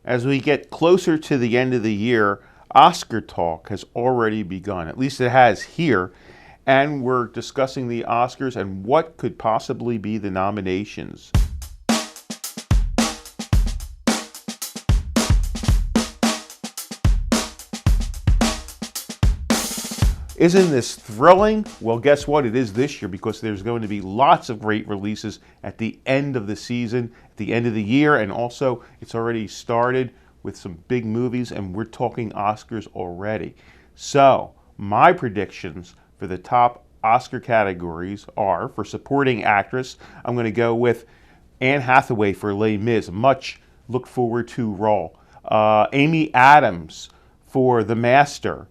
As we get closer to the end of the year, Oscar talk has already begun. At least it has here. And we're discussing the Oscars and what could possibly be the nominations. Isn't this thrilling? Well, guess what? It is this year because there's going to be lots of great releases at the end of the season, at the end of the year, and also it's already started with some big movies, and we're talking Oscars already. So, my predictions for the top Oscar categories are, for supporting actress, I'm going to go with Anne Hathaway for Les Mis, much looked forward to role. Amy Adams for The Master.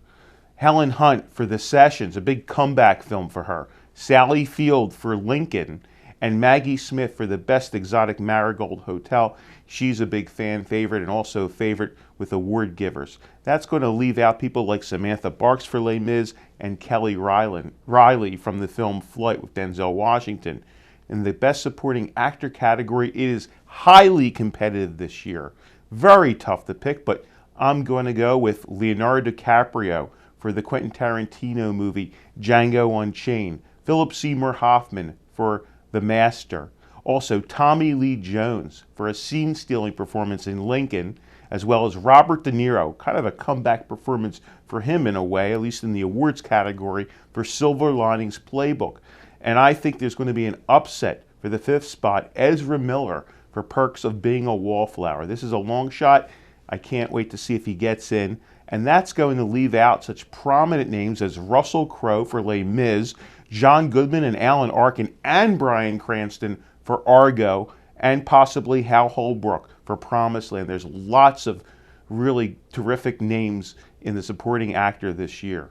Helen Hunt for The Sessions, a big comeback film for her. Sally Field for Lincoln. And Maggie Smith for the Best Exotic Marigold Hotel. She's a big fan favorite and also a favorite with award givers. That's going to leave out people like Samantha Barks for Les Mis and Kelly Riley from the film Flight with Denzel Washington. In the Best Supporting Actor category, it is highly competitive this year. Very tough to pick, but I'm going to go with Leonardo DiCaprio for the Quentin Tarantino movie Django Unchained. Philip Seymour Hoffman for The Master. Also Tommy Lee Jones for a scene-stealing performance in Lincoln, as well as Robert De Niro, kind of a comeback performance for him in a way, at least in the awards category, for Silver Linings Playbook. And I think there's going to be an upset for the fifth spot, Ezra Miller for Perks of Being a Wallflower. This is a long shot. I can't wait to see if he gets in. And that's going to leave out such prominent names as Russell Crowe for Les Mis, John Goodman and Alan Arkin, and Bryan Cranston for Argo, and possibly Hal Holbrook for Promised Land. There's lots of really terrific names in the supporting actor this year.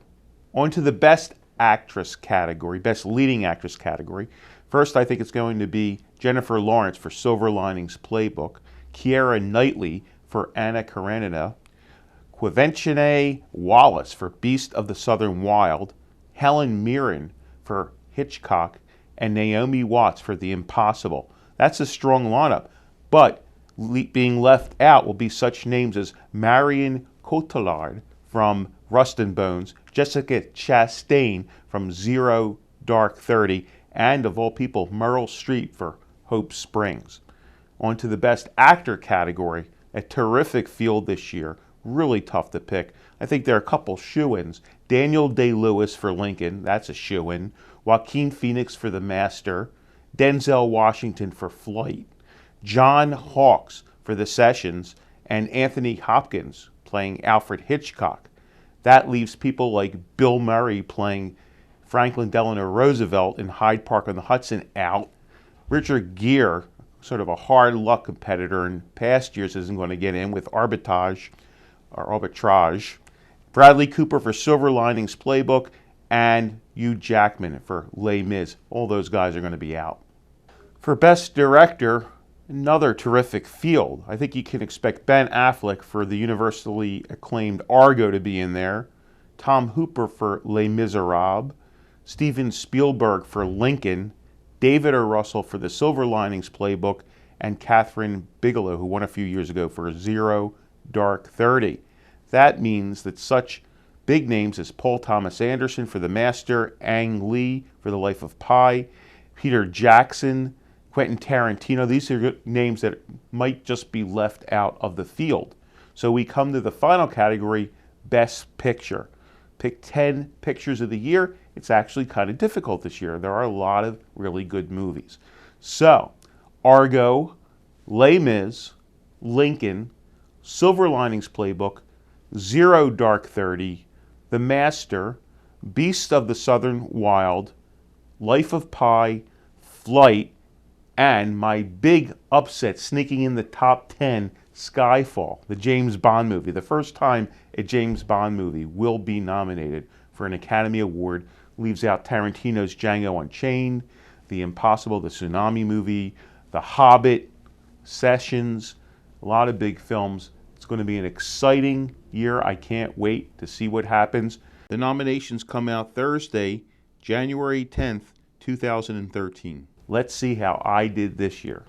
On to the Best Actress category, Best Leading Actress category. First, I think it's going to be Jennifer Lawrence for Silver Linings Playbook, Keira Knightley for Anna Karenina, Quivenchine Wallace for Beast of the Southern Wild, Helen Mirren for Hitchcock, and Naomi Watts for The Impossible. That's a strong lineup, but being left out will be such names as Marion Cotillard from Rust and Bones, Jessica Chastain from Zero Dark 30, and of all people, Meryl Streep for Hope Springs. On to the Best Actor category, a terrific field this year. Really tough to pick. I think there are a couple shoo-ins. Daniel Day-Lewis for Lincoln, that's a shoo-in. Joaquin Phoenix for The Master. Denzel Washington for Flight. John Hawkes for The Sessions. And Anthony Hopkins playing Alfred Hitchcock. That leaves people like Bill Murray playing Franklin Delano Roosevelt in Hyde Park on the Hudson out. Richard Gere, sort of a hard luck competitor in past years, isn't going to get in with Arbitrage. Bradley Cooper for Silver Linings Playbook, and Hugh Jackman for Les Mis. All those guys are going to be out. For Best Director, another terrific field. I think you can expect Ben Affleck for the universally acclaimed Argo to be in there, Tom Hooper for Les Miserables, Steven Spielberg for Lincoln, David O. Russell for the Silver Linings Playbook, and Catherine Bigelow, who won a few years ago for Zero Dark 30. That means that such big names as Paul Thomas Anderson for The Master, Ang Lee for The Life of Pi, Peter Jackson, Quentin Tarantino, these are names that might just be left out of the field. So we come to the final category, Best Picture. Pick 10 pictures of the year. It's actually kind of difficult this year. There are a lot of really good movies. So, Argo, Les Mis, Lincoln, Silver Linings Playbook, Zero Dark 30, The Master, Beast of the Southern Wild, Life of Pi, Flight, and my big upset sneaking in the top 10, Skyfall, the James Bond movie. The first time a James Bond movie will be nominated for an Academy Award. Leaves out Tarantino's Django Unchained, The Impossible, the Tsunami movie, The Hobbit, Sessions, a lot of big films. It's going to be an exciting year. I can't wait to see what happens. The nominations come out Thursday, January 10th, 2013. Let's see how I did this year.